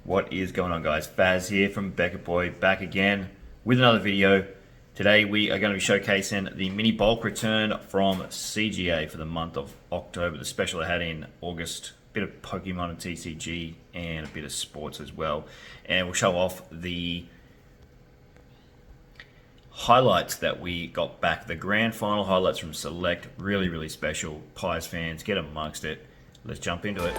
What is going on, guys? Faz here from Beckett Boy, back again with another video. Today we are going to be showcasing the mini bulk return from CGA for the month of October, the special they had in August, a bit of Pokemon and TCG and a bit of sports as well. And we'll show off the highlights that we got back, the grand final highlights from Select. Really special. Pies fans, get amongst it. Let's jump into it.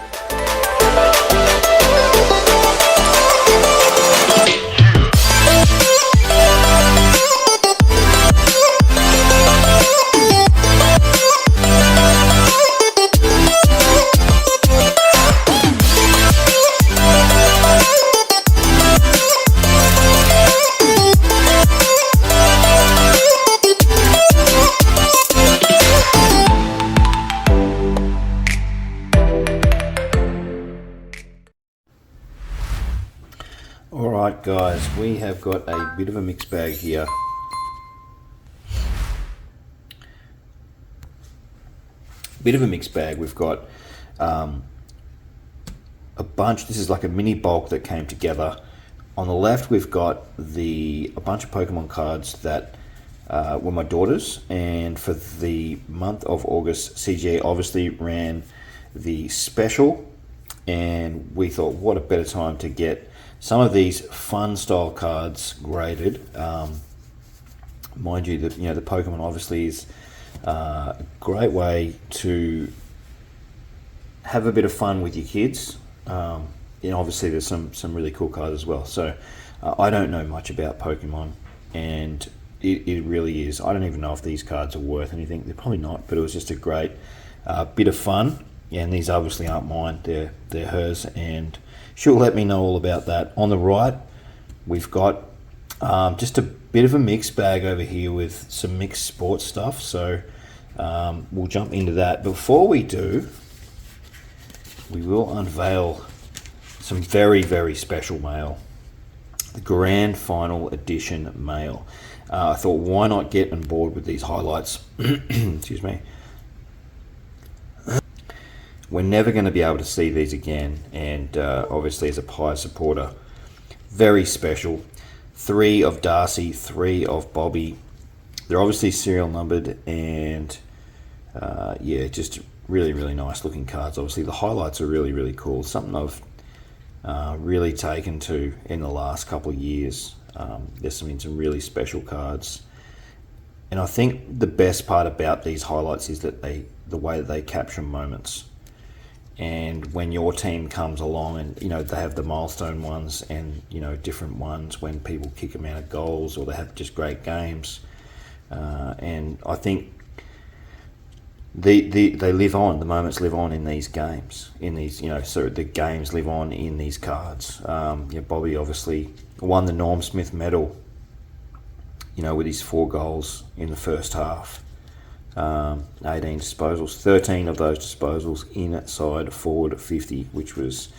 Alright guys, we have got a bit of a mixed bag here. We've got a bunch. This is like a mini bulk that came together. On the left we've got a bunch of Pokemon cards that were my daughter's, and for the month of August, CGA obviously ran the special, and we thought what a better time to get some of these fun style cards graded. Mind you, that the Pokemon obviously is a great way to have a bit of fun with your kids. Obviously there's some really cool cards as well. So I don't know much about Pokemon, and it really is. I don't even know if these cards are worth anything. They're probably not, but it was just a great bit of fun. Yeah, and these obviously aren't mine. They're hers, and she'll let me know all about that. On the right, we've got just a bit of a mixed bag over here with some mixed sports stuff. So we'll jump into that. Before we do, we will unveil some very special mail. The Grand Final Edition mail. I thought, why not get on board with these highlights? Excuse me. We're never going to be able to see these again, and obviously as a Pie supporter, very special. 3 of Darcy, 3 of Bobby. They're obviously serial numbered, and yeah, just really nice looking cards. Obviously the highlights are really cool. Something I've really taken to in the last couple of years. There's some really special cards, and I think the best part about these highlights is that the way that they capture moments. And when your team comes along, and they have the milestone ones, and different ones when people kick them out of goals, or they have just great games, and I think they live on. The moments live on in these games, so the games live on in these cards. Bobby obviously won the Norm Smith medal, with his 4 goals in the first half. 18 disposals, 13 of those disposals inside forward 50, which was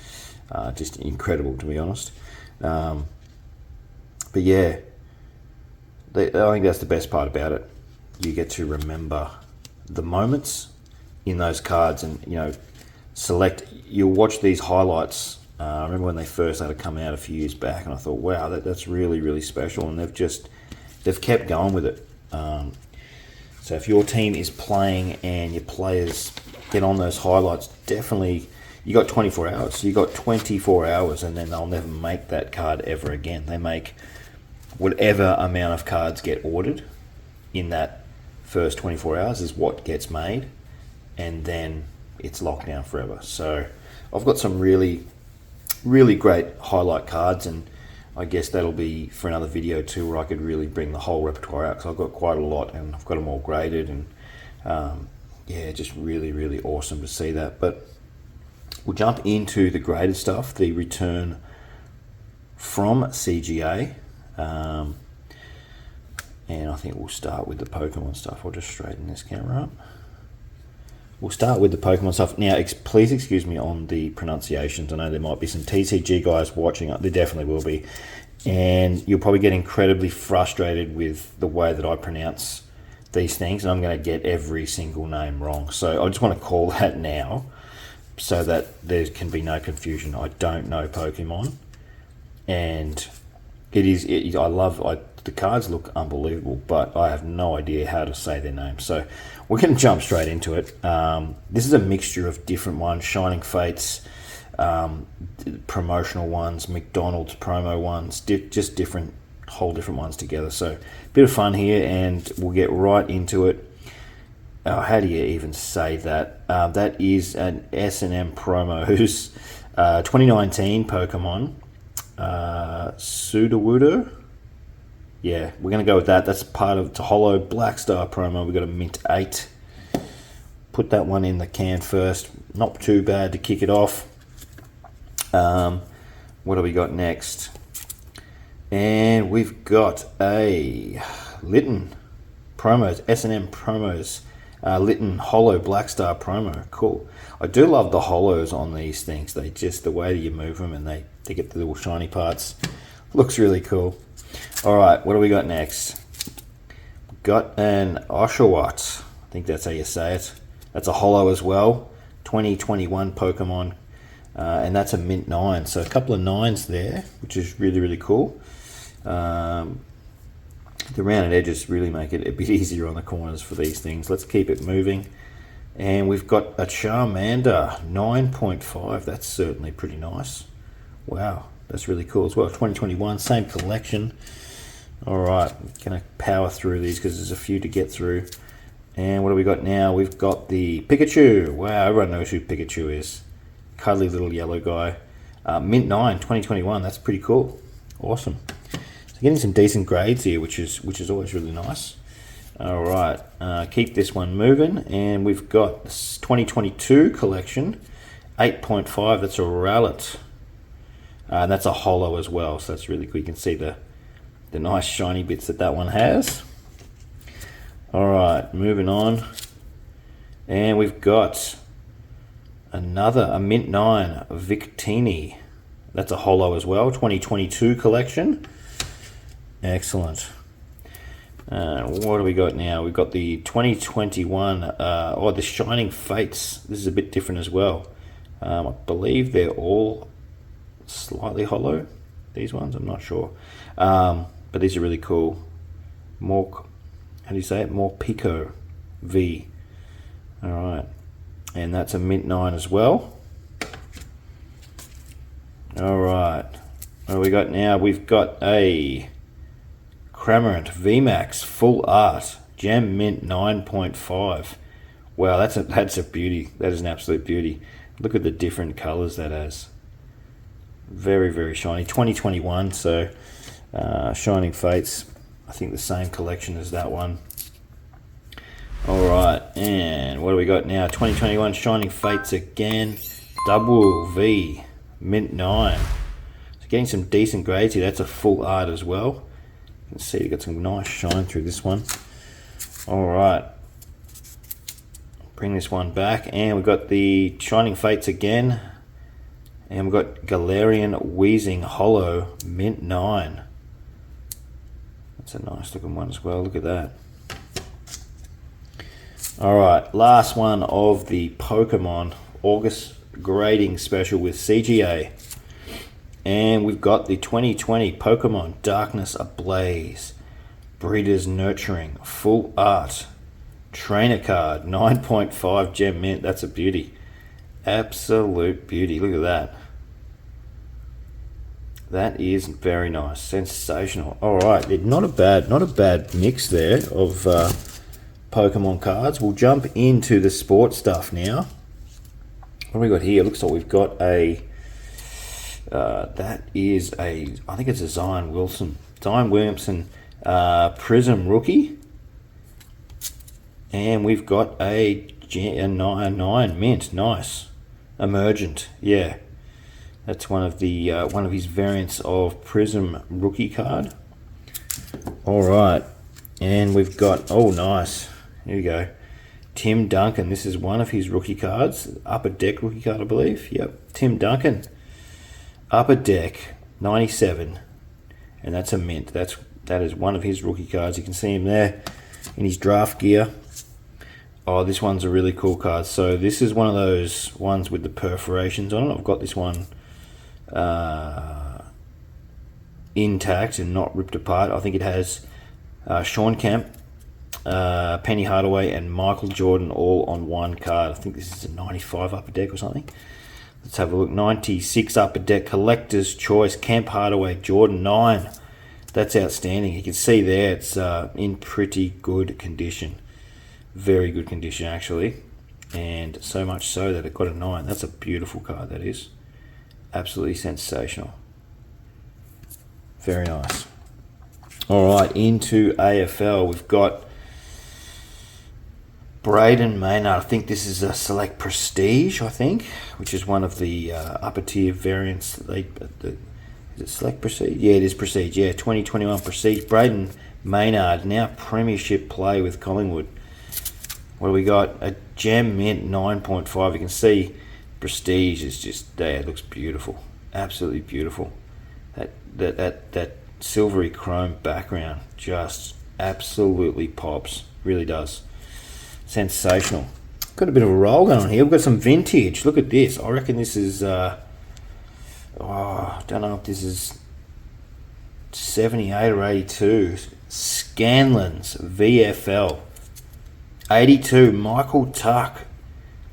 just incredible, to be honest. But yeah, I think that's the best part about it. You get to remember the moments in those cards, and Select. You'll watch these highlights. I remember when they first had to come out a few years back, and I thought, wow, that's really special, and they've kept going with it. So if your team is playing and your players get on those highlights, definitely, you got 24 hours. You got 24 hours, and then they'll never make that card ever again. They make whatever amount of cards get ordered in that first 24 hours is what gets made, and then it's locked down forever. So I've got some really great highlight cards, and I guess that'll be for another video too, where I could really bring the whole repertoire out, because I've got quite a lot, and I've got them all graded, and yeah, just really awesome to see that. But we'll jump into the graded stuff, the return from CGA, and I think we'll start with the Pokemon stuff. I'll just straighten this camera up. We'll start with the Pokemon stuff. Now, please excuse me on the pronunciations. I know there might be some TCG guys watching. There definitely will be. And you'll probably get incredibly frustrated with the way that I pronounce these things, and I'm going to get every single name wrong. So I just want to call that now so that there can be no confusion. I don't know Pokemon, and I love the cards look unbelievable, but I have no idea how to say their names, so we're going to jump straight into it. This is a mixture of different ones: Shining Fates, promotional ones, McDonald's promo ones, just whole different ones together. So a bit of fun here, and we'll get right into it. How do you even say that? That is an S&M promos 2019 Pokemon Sudowoodo. Yeah, we're going to go with that. That's part of the Holo Black Star promo. We got a Mint 8. Put that one in the can first. Not too bad to kick it off. What do we got next? And we've got a Litten promos, S&M promos, Litten Holo Black Star promo. Cool. I do love the holos on these things. They just, the way that you move them and they get the little shiny parts. Looks really cool. All right, what do we got next? We've got an Oshawott. I think that's how you say it. That's a holo as well. 2021 Pokemon. And that's a Mint 9. So a couple of 9s there, which is really, really cool. The rounded edges really make it a bit easier on the corners for these things. Let's keep it moving. And we've got a Charmander 9.5. That's certainly pretty nice. Wow, that's really cool as well. 2021, same collection. All right, going to power through these because there's a few to get through. And what do we got now? We've got the Pikachu. Wow, everyone knows who Pikachu is. Cuddly little yellow guy. Mint 9, 2021. That's pretty cool. Awesome. So getting some decent grades here, which is always really nice. All right, keep this one moving. And we've got this 2022 collection, 8.5. That's a Rowlet. And that's a holo as well, so that's really cool. You can see the nice shiny bits that one has. All right, moving on. And we've got a Mint 9 Victini. That's a holo as well, 2022 collection. Excellent. What do we got now? We've got the 2021, the Shining Fates. This is a bit different as well. I believe they're all slightly holo, these ones, I'm not sure. But these are really cool. More, how do you say it? More Pico V. All right. And that's a Mint 9 as well. All right. What do we got now? We've got a Cramorant VMAX Full Art Gem Mint 9.5. Wow, that's a beauty. That is an absolute beauty. Look at the different colors that has. Very, very shiny. 2021, so Shining Fates, I think the same collection as that one. All right, and what do we got now? 2021 Shining Fates again, Double V, Mint 9. So getting some decent grades here. That's a full art as well. You can see you got some nice shine through this one. All right, bring this one back, and we've got the Shining Fates again. And we've got Galarian Wheezing Holo Mint 9. That's a nice looking one as well. Look at that. All right, last one of the Pokemon August grading special with CGA. And we've got the 2020 Pokemon Darkness Ablaze Breeders Nurturing Full Art Trainer Card 9.5 Gem Mint. That's a beauty. Absolute beauty. Look at that. That is very nice. Sensational. All right, not a bad mix there of Pokemon cards. We'll jump into the sports stuff now. What have we got here? Looks like we've got a that is I think it's a Zion Williamson Prism rookie. And we've got a 9 mint. Nice. Emergent, yeah, that's one of his variants of Prism rookie card. All right, and we've got, oh nice, here we go, Tim Duncan. This is one of his rookie cards, Upper Deck rookie card, I believe. Yep, Tim Duncan, Upper Deck 97, and that's a mint. That is one of his rookie cards. You can see him there in his draft gear. Oh, this one's a really cool card. So this is one of those ones with the perforations on it. I've got this one intact and not ripped apart. I think it has Sean Kemp, Penny Hardaway, and Michael Jordan all on one card. I think this is a 95 Upper Deck or something. Let's have a look. 96 Upper Deck, Collector's Choice, Kemp, Hardaway, Jordan, 9. That's outstanding. You can see there it's in pretty good condition. Very good condition, actually. And so much so that it got a 9. That's a beautiful card, that is. Absolutely sensational. Very nice. All right, into AFL. We've got Braden Maynard. I think this is a Select Prestige, which is one of the upper tier variants. Is it Select Prestige? Yeah, it is Prestige. Yeah, 2021 Prestige. Braden Maynard, now Premiership play with Collingwood. What do we got? A Gem Mint 9.5. You can see Prestige is just there. It looks beautiful. Absolutely beautiful. That silvery chrome background just absolutely pops. Really does. Sensational. Got a bit of a roll going on here. We've got some vintage. Look at this. I reckon this is I don't know if this is 78 or 82. Scanlon's VFL 82. Michael Tuck,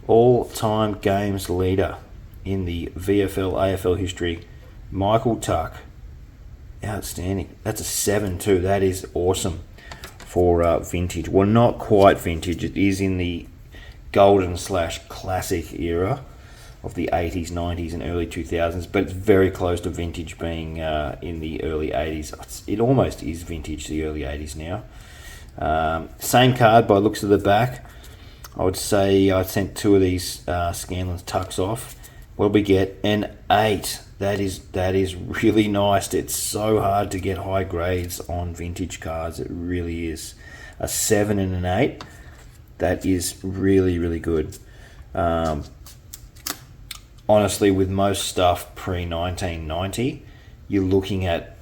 all-time games leader in the VFL AFL history. Michael Tuck, outstanding. That's a 7 too. That is awesome for vintage. Well, not quite vintage. It is in the golden / classic era of the 80s, 90s, and early 2000s, but it's very close to vintage being in the early 80s. It almost is vintage, the early 80s now. Same card by looks of the back. I would say I sent 2 of these Scanlon's Tucks off. What do we get? An 8. That is really nice. It's so hard to get high grades on vintage cards. It really is. A 7 and an 8. That is really, really good. Honestly, with most stuff pre-1990, you're looking at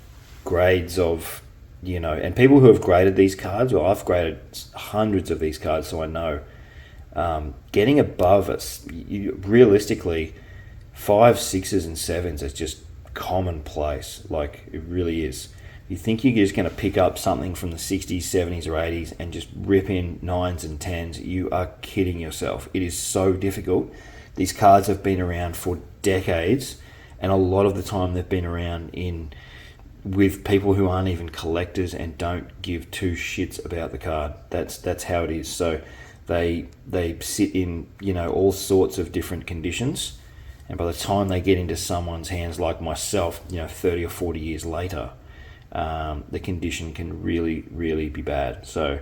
grades of, and people who have graded these cards, well, I've graded hundreds of these cards, so I know. Getting above us, realistically, 5s, 6s, and 7s is just commonplace. Like, it really is. You think you're just going to pick up something from the 60s, 70s, or 80s and just rip in 9s and 10s, you are kidding yourself. It is so difficult. These cards have been around for decades, and a lot of the time they've been around with people who aren't even collectors and don't give 2 shits about the card. That's how it is. So they sit in all sorts of different conditions, and by the time they get into someone's hands, like myself, 30 or 40 years later, the condition can really, really be bad. So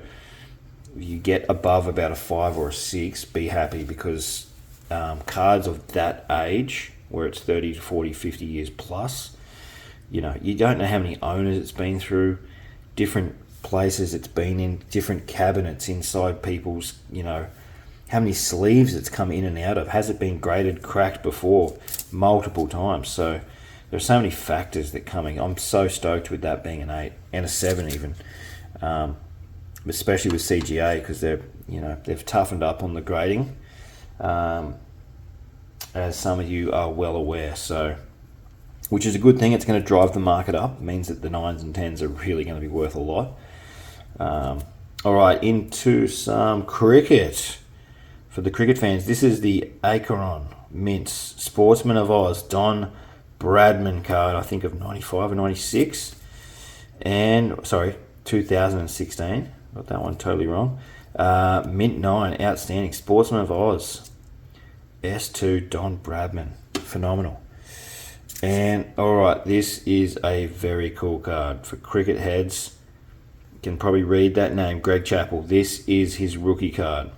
if you get above about a 5 or a 6, be happy, because cards of that age, where it's 30 to 40, 50 years plus, you don't know how many owners it's been through, different places it's been in, different cabinets inside people's, how many sleeves it's come in and out of. Has it been graded, cracked before multiple times? So there are so many factors that come in. I'm so stoked with that being an 8 and a 7 even, especially with CGA, because they've toughened up on the grading, as some of you are well aware. So, which is a good thing. It's going to drive the market up. It means that the 9s and 10s are really going to be worth a lot. All right, into some cricket. For the cricket fans, this is the Acheron Mints Sportsman of Oz Don Bradman card, I think of 95 or 96. And, 2016. Got that one totally wrong. Mint 9, outstanding. Sportsman of Oz. S2 Don Bradman. Phenomenal. And, alright, this is a very cool card. For cricket heads, you can probably read that name, Greg Chappell. This is his rookie card.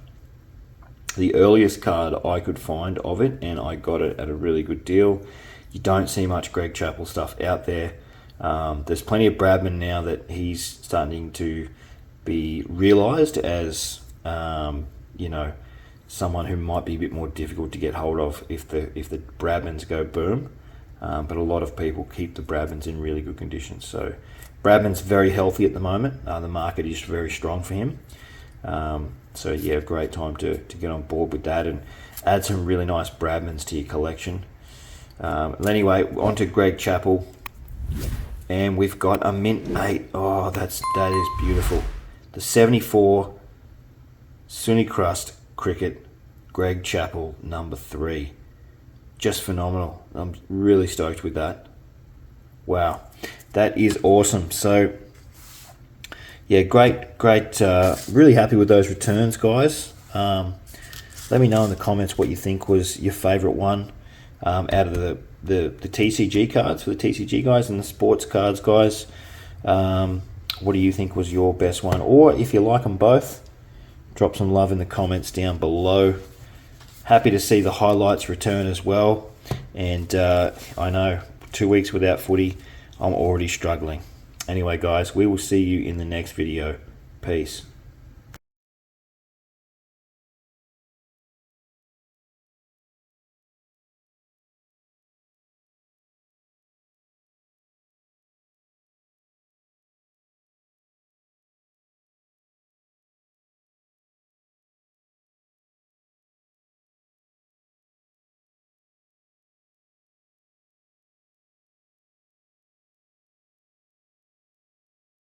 The earliest card I could find of it, and I got it at a really good deal. You don't see much Greg Chappell stuff out there. There's plenty of Bradman now that he's starting to be realised as, someone who might be a bit more difficult to get hold of if the Bradmans go boom. But a lot of people keep the Bradmans in really good condition. So Bradman's very healthy at the moment. The market is very strong for him. So yeah, great time to get on board with that and add some really nice Bradmans to your collection. Anyway, on to Greg Chappell. And we've got a mint 8. Oh, that is beautiful. The 74 Sunny Crust Cricket Greg Chappell number 3. Just phenomenal. I'm really stoked with that. Wow, that is awesome. So yeah, great. Really happy with those returns, guys. Let me know in the comments what you think was your favorite one out of the TCG cards for the TCG guys and the sports cards guys. What do you think was your best one? Or if you like them both, drop some love in the comments down below. Happy to see the highlights return as well. And I know 2 weeks without footy, I'm already struggling. Anyway, guys, we will see you in the next video. Peace.